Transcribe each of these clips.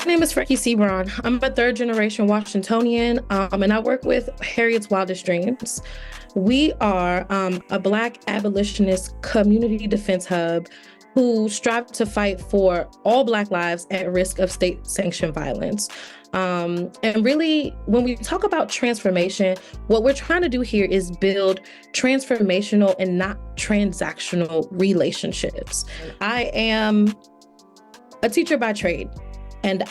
name is Frecky Sebron. I'm a third generation Washingtonian, and I work with Harriet's Wildest Dreams. We are a Black abolitionist community defense hub who strive to fight for all Black lives at risk of state-sanctioned violence. And really, when we talk about transformation, what we're trying to do here is build transformational and not transactional relationships. I am a teacher by trade, and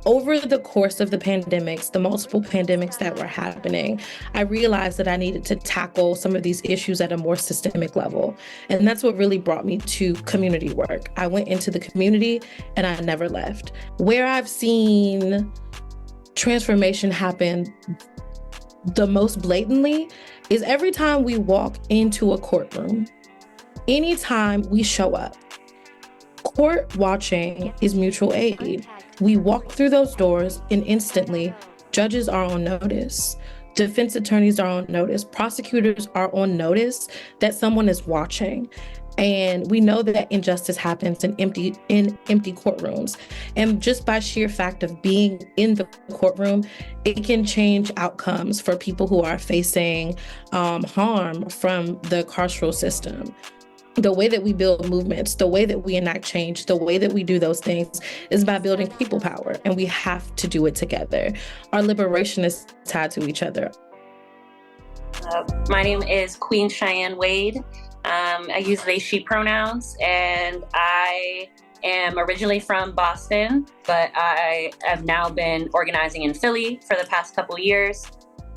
over the course of the pandemics, the multiple pandemics that were happening, I realized that I needed to tackle some of these issues at a more systemic level. And that's what really brought me to community work. I went into the community and I never left. Where I've seen transformation happen the most blatantly is every time we walk into a courtroom, anytime we show up. Court watching is mutual aid. We walk through those doors and instantly judges are on notice. Defense attorneys are on notice. Prosecutors are on notice that someone is watching. And we know that injustice happens in empty courtrooms. And just by sheer fact of being in the courtroom, it can change outcomes for people who are facing harm from the carceral system. The way that we build movements, the way that we enact change, the way that we do those things is by building people power, and we have to do it together. Our liberation is tied to each other. My name is Queen Cheyenne Wade. I use they, she pronouns, and I am originally from Boston, but I have now been organizing in Philly for the past couple of years.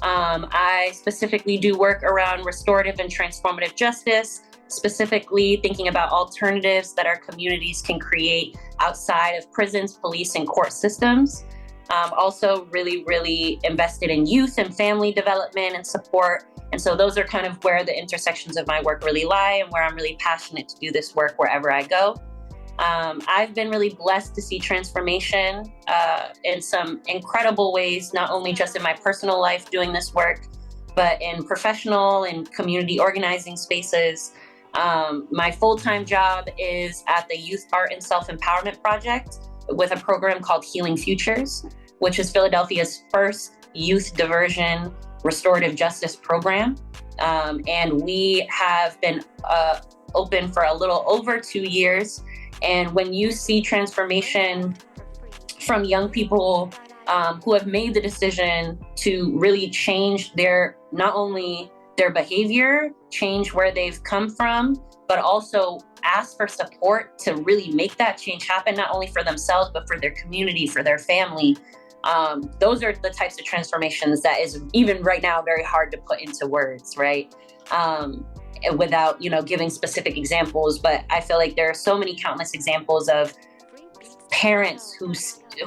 I specifically do work around restorative and transformative justice, specifically thinking about alternatives that our communities can create outside of prisons, police, and court systems. Also really invested in youth and family development and support. And so those are kind of where the intersections of my work really lie and where I'm really passionate to do this work wherever I go. I've been really blessed to see transformation in some incredible ways, not only just in my personal life doing this work, but in professional and community organizing spaces. My full-time job is at the Youth Art and Self-Empowerment Project with a program called Healing Futures, which is Philadelphia's first youth diversion restorative justice program. And we have been open for a little over 2 years. And when you see transformation from young people who have made the decision to really change not only their behavior, change where they've come from, but also ask for support to really make that change happen, not only for themselves, but for their community, for their family. Those are the types of transformations that is even right now very hard to put into words, right? Without, giving specific examples, but I feel like there are so many countless examples of parents who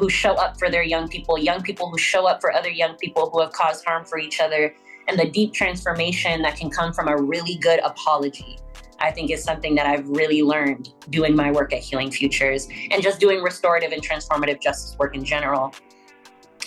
show up for their young people who show up for other young people who have caused harm for each other, and the deep transformation that can come from a really good apology, I think is something that I've really learned doing my work at Healing Futures and just doing restorative and transformative justice work in general.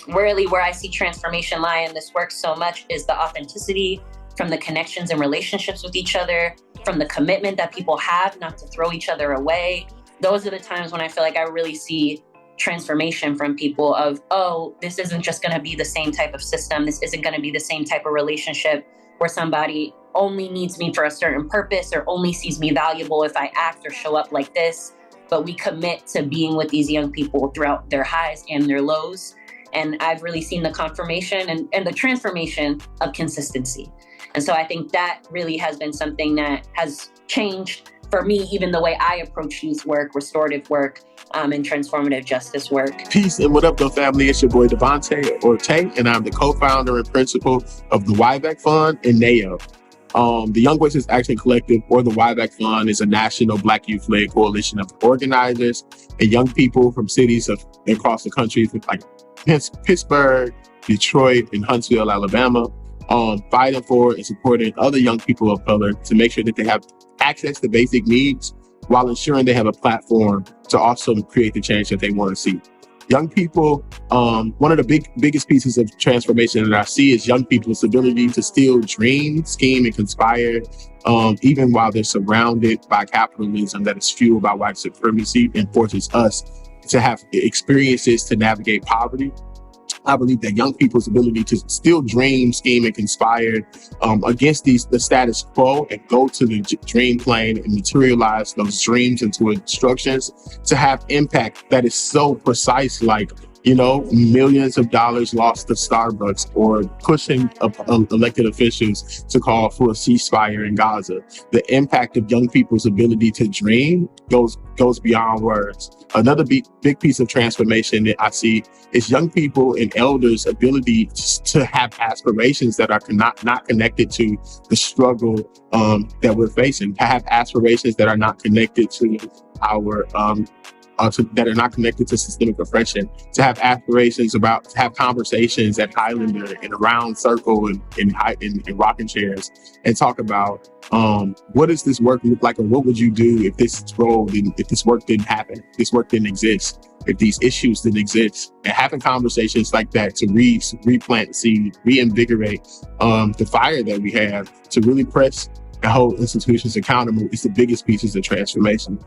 Really, where I see transformation lie in this work so much is the authenticity from the connections and relationships with each other, from the commitment that people have not to throw each other away. Those are the times when I feel like I really see transformation from people of, oh, this isn't just going to be the same type of system. This isn't going to be the same type of relationship where somebody only needs me for a certain purpose or only sees me valuable if I act or show up like this. But we commit to being with these young people throughout their highs and their lows. And I've really seen the confirmation and the transformation of consistency. And so I think that really has been something that has changed for me, even the way I approach youth work, restorative work, and transformative justice work. Peace and what up, though, family? It's your boy Devontae or Tay, and I'm the co-founder and principal of the WEBINAR Fund and NAYO. The Young Voices Action Collective, or the WEBINAR Fund, is a national Black youth-led coalition of organizers and young people from cities across the country, like Pittsburgh, Detroit, and Huntsville, Alabama, fighting for and supporting other young people of color to make sure that they have access to basic needs while ensuring they have a platform to also create the change that they want to see. Young people, one of the biggest pieces of transformation that I see is young people's ability to still dream, scheme, and conspire, even while they're surrounded by capitalism that is fueled by white supremacy and forces us to have experiences to navigate poverty. I believe that young people's ability to still dream, scheme, and conspire against the status quo and go to the dream plane and materialize those dreams into instructions to have impact that is so precise, like, you know, millions of dollars lost to Starbucks, or pushing elected officials to call for a ceasefire in Gaza. The impact of young people's ability to dream goes beyond words. Another big piece of transformation that I see is young people and elders' ability to have aspirations that are not connected to the struggle that we're facing, to have aspirations that are not connected to our that are not connected to systemic oppression, to have aspirations to have conversations at Highlander in a round circle and in rocking chairs, and talk about what does this work look like, or what would you do if this work didn't happen, if this work didn't exist, if these issues didn't exist, and having conversations like that to replant the seed, reinvigorate the fire that we have to really press and hold institutions accountable is the biggest pieces of transformation.